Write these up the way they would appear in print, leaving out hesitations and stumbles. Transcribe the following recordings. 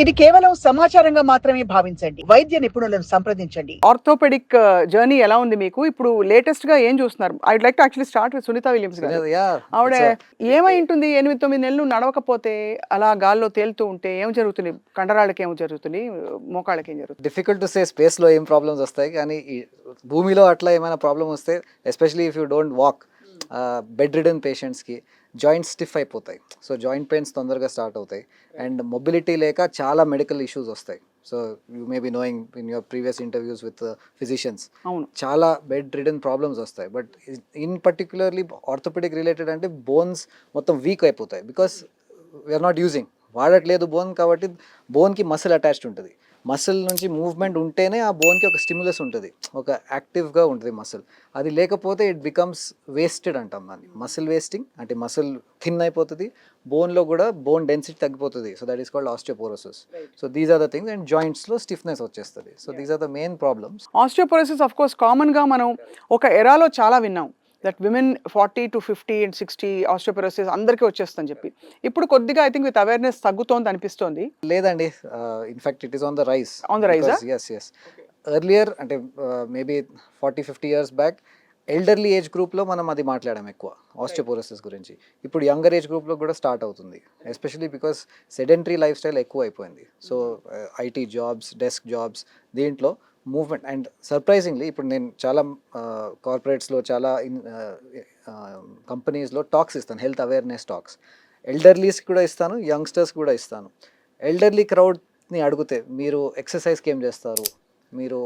ఇది కేవలం సమాచారంగా మాత్రమే భావించండి. వైద్య నిపుణులను సంప్రదించండి. ఆర్థోపెడిక్ జర్నీ ఎలా ఉంది మీకు? ఇప్పుడు లేటెస్ట్‌గా ఏం చూస్తున్నారు? I'd like to actually start with Sunita Williams గారు. యాహ్! ఆవిడ ఇట్స్ ఏమై ఉంటుంది 8, 9 నెలలు నడవకపోతే, అలా గాల్లో తేలుతూ ఉంటే ఏం జరుగుతుంది? కండరాలకి ఏం జరుగుతుంది? మోకాళ్ళకి ఏం జరుగుతుంది? డిఫికల్ట్ టు సే స్పేస్‌లో ఏం ప్రాబ్లమ్స్ వస్తాయి. కానీ ఈ భూమిలో అట్లా ఏమైనా ప్రాబ్లమ్ వస్తే especially if you don't walk bedridden పేషెంట్స్‌కి జాయింట్స్ స్టిఫ్ అయిపోతాయి. సో జాయింట్ పెయిన్స్ తొందరగా స్టార్ట్ అవుతాయి. అండ్ మొబిలిటీ లేక చాలా మెడికల్ ఇష్యూస్ వస్తాయి. So you may be knowing in your previous interviews with physicians అవును. చాలా బెడ్ రిడెన్ ప్రాబ్లమ్స్ వస్తాయి. But in particularly orthopedic related అంటే బోన్స్ మొత్తం వీక్ అయిపోతాయి. బికాస్ వీఆర్ నాట్ యూజింగ్, వాడట్లేదు బోన్, కాబట్టి బోన్కి మసిల్ అటాచ్డ్ ఉంటుంది. మసిల్ నుంచి మూవ్మెంట్ ఉంటేనే ఆ బోన్కి ఒక స్టిమ్యులస్ ఉంటుంది, ఒక యాక్టివ్గా ఉంటుంది మసిల్. అది లేకపోతే ఇట్ బికమ్స్ వేస్టెడ్ అంటాం దాన్ని. మసిల్ వేస్టింగ్ అంటే మసిల్ థిన్ అయిపోతుంది, బోన్లో కూడా బోన్ డెన్సిటీ తగ్గిపోతుంది. So that is called osteoporosis. So these are the things. And జాయింట్స్లో స్టిఫ్నెస్ వచ్చేస్తుంది. So these are the main problems. Osteoporosis of course కామన్‌గా మనం ఒక ఎరాలో చాలా విన్నాం. That women 40 to 50 and 60 osteoporosis అందరికీ వచ్చేస్తుందని చెప్పి. ఇప్పుడు కొద్దిగా ఐ థింక్ విత్ అవేర్‌నెస్ తగ్గుతోంది అనిపిస్తోంది. లేదండి, in fact it is on the rise. On the rise, yes. Earlier అంటే maybe 40-50 years back elderly age గ్రూప్లో మనం అది మాట్లాడాం ఎక్కువ ఆస్టియోపోరోసిస్ గురించి. ఇప్పుడు యంగర్ ఏజ్ గ్రూప్లో కూడా స్టార్ట్ అవుతుంది, especially because sedentary life style ఎక్కువ అయిపోయింది. So IT jobs, desk jobs, దీంట్లో మూవ్మెంట్. అండ్ సర్ప్రైజింగ్లీ ఇప్పుడు నేను చాలా కార్పొరేట్స్లో, చాలా కంపెనీస్లో టాక్స్ ఇస్తాను, హెల్త్ అవేర్నెస్ టాక్స్. ఎల్డర్లీస్కి కూడా ఇస్తాను, యంగ్స్టర్స్ కూడా ఇస్తాను. ఎల్డర్లీ క్రౌడ్ని అడిగితే మీరు ఎక్సర్సైజ్కి ఏం చేస్తారు, మీరు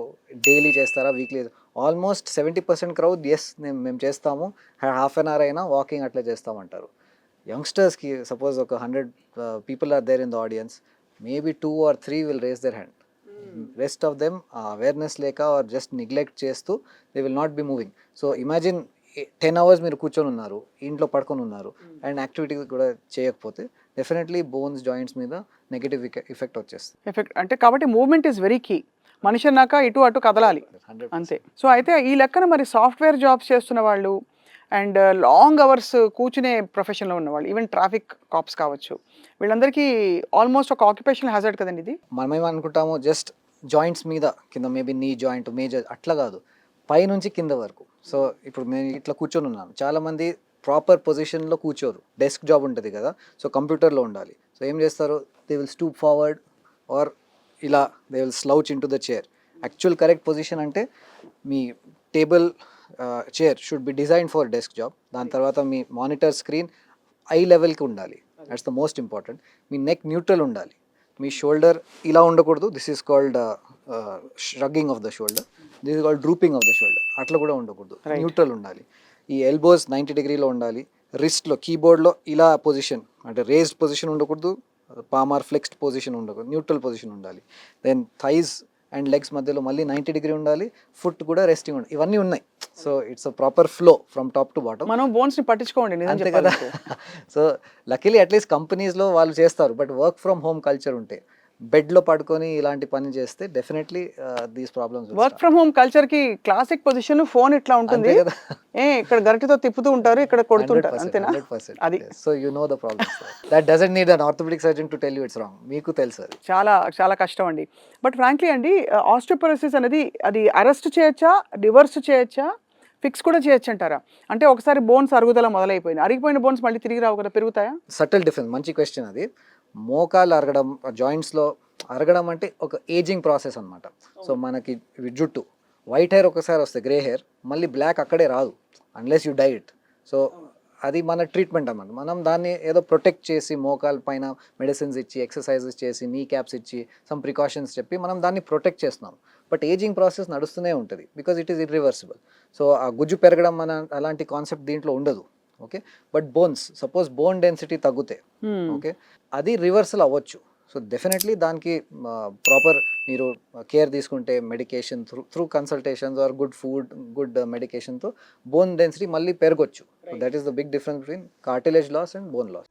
డైలీ చేస్తారా, వీక్లీ? ఆల్మోస్ట్ 70% క్రౌడ్ ఎస్ మేము చేస్తాము, హాఫ్ అన్ అవర్ అయినా వాకింగ్ అట్లా చేస్తామంటారు. యంగ్స్టర్స్కి సపోజ్ ఒక 100 people are there in the audience, maybe 2 or 3 will raise their hand. Rest of them awareness లేక ఆర్ జస్ట్ నెగ్లెక్ట్ చేస్తూ they will not be moving. So imagine 10 hours మీరు కూర్చొని ఉన్నారు, ఇంట్లో పడుకొని ఉన్నారు, అండ్ యాక్టివిటీ కూడా చేయకపోతే డెఫినెట్లీ బోన్స్, జాయింట్స్ మీద నెగిటివ్ ఎఫెక్ట్ వచ్చేస్తుంది. ఎఫెక్ట్ అంటే కాబట్టి మూవ్‌మెంట్ ఈస్ వెరీ కీ. మనిషి అన్నాక ఇటు అటు కదలాలి 100%. అంతే. సో అయితే ఈ లెక్కన మరి సాఫ్ట్‌వేర్ జాబ్స్ చేస్తున్న వాళ్ళు అండ్ లాంగ్ అవర్స్ కూర్చునే ప్రొఫెషన్‌లో ఉన్నవాళ్ళు, ఈవెన్ ట్రాఫిక్ కాప్స్ కావచ్చు, వీళ్ళందరికీ ఆల్మోస్ట్ ఒక ఆక్యుపేషనల్ హ్యాజర్డ్ కదండి ఇది. మనమేమనుకుంటాము జస్ట్ జాయింట్స్ మీద కింద, మేబీ నీ జాయింట్ మేజర్ అట్లా కాదు, పైనుంచి కింద వరకు. సో ఇప్పుడు నేను ఇట్లా కూర్చొని ఉన్నాను, చాలామంది ప్రాపర్ పొజిషన్లో కూర్చోరు, డెస్క్ జాబ్ ఉంటుంది కదా, సో కంప్యూటర్లో ఉండాలి. సో ఏం చేస్తారు, they will stoop forward or ఇలా they will slouch into the chair. Actual correct position అంటే మీ table, chair should be design for desk job. దాని తర్వాత మీ మానిటర్ స్క్రీన్ ఐ లెవెల్కి ఉండాలి, దట్స్ ద మోస్ట్ ఇంపార్టెంట్. మీ నెక్ న్యూట్రల్ ఉండాలి, మీ షోల్డర్ ఇలా ఉండకూడదు, this is called sagging of the shoulder, this is called drooping of the shoulder, అట్లా కూడా ఉండకూడదు, న్యూట్రల్ ఉండాలి. ఈ ఎల్బోస్ 90 degrees ఉండాలి. రిస్ట్లో, కీబోర్డ్లో ఇలా పొజిషన్ అంటే రేజ్డ్ పొజిషన్ ఉండకూడదు, పామార్ ఫ్లెక్స్డ్ పొజిషన్ ఉండకూడదు, న్యూట్రల్ పొజిషన్ ఉండాలి. దెన్ థైస్ అండ్ లెగ్స్ మధ్యలో మళ్ళీ 90 degrees ఉండాలి, ఫుట్ కూడా రెస్టింగ్ ఉండాలి. ఇవన్నీ ఉన్నాయి. So it's a proper flow from top to bottom. మనం బోన్స్‌ని పట్టించుకోండి నిజం అంతే కదా. చెప్పాలంటే. సో లక్కీలీ అట్లీస్ట్ కంపెనీస్లో వాళ్ళు చేస్తారు. But work from home culture ఉంటే, బెడ్లో పడుకొని ఇలాంటి పని చేస్తే definitely these problems. Work from home కల్చర్‌కి క్లాసిక్ పొజిషన్ ఫోన్ ఇట్లా ఉంటుంది. కదా. ఇక్కడ గరిటెతో తిప్పుతూ ఉంటారు, ఇక్కడ కొడుతుంటారు, అంతేనా? 100%. అది. So you know the problems. That doesn't need an orthopedic surgeon to tell you it's wrong. మీకు తెలుసు అది. చాలా చాలా కష్టం అండి. బట్ ఫ్రాంక్లీ అండి, ఆస్టియోపోరోసిస్ అనేది అది అరెస్ట్ చేయొచ్చా, రివర్స్ చేయొచ్చా, ఫిక్స్ కూడా చేయొచ్చు అంటారా? అంటే ఒకసారి బోన్స్ అరుగుదల మొదలైపోయింది, అరిగిపోయిన బోన్స్ మళ్ళీ తిరిగి రావు కదా, పెరుగుతాయా? Subtle difference. మంచి క్వశ్చన్ అది. మోకాలు అరగడం, జాయింట్స్లో అరగడం అంటే ఒక ఏజింగ్ ప్రాసెస్ అనమాట. సో మనకి జుట్టు వైట్ హెయిర్ ఒకసారి వస్తే, గ్రే హెయిర్ మళ్ళీ బ్లాక్ అక్కడే రాదు unless you die it. So అది మన ట్రీట్మెంట్ అన్నమాట. మనం దాన్ని ఏదో ప్రొటెక్ట్ చేసి, మోకాల పైన మెడిసిన్స్ ఇచ్చి, ఎక్సర్సైజెస్ చేసి, నీ క్యాప్స్ ఇచ్చి, సమ్ ప్రికాషన్స్ చెప్పి మనం దాన్ని ప్రొటెక్ట్ చేస్తున్నాం. బట్ ఏజింగ్ ప్రాసెస్ నడుస్తూనే ఉంటుంది, because it is irreversible. So ఆ గుజ్జు పెరగడం అలాంటి కాన్సెప్ట్ దీంట్లో ఉండదు. Okay, but bones, suppose bone density తగ్గితే, ఓకే, అది రివర్సల్ అవ్వచ్చు. సో డెఫినెట్లీ దానికి ప్రాపర్ మీరు కేర్ తీసుకుంటే, medication through consultations or good food, good మెడికేషన్తో బోన్ డెన్సిటీ మళ్ళీ పెరగొచ్చు. So that is the big difference between cartilage loss and bone loss.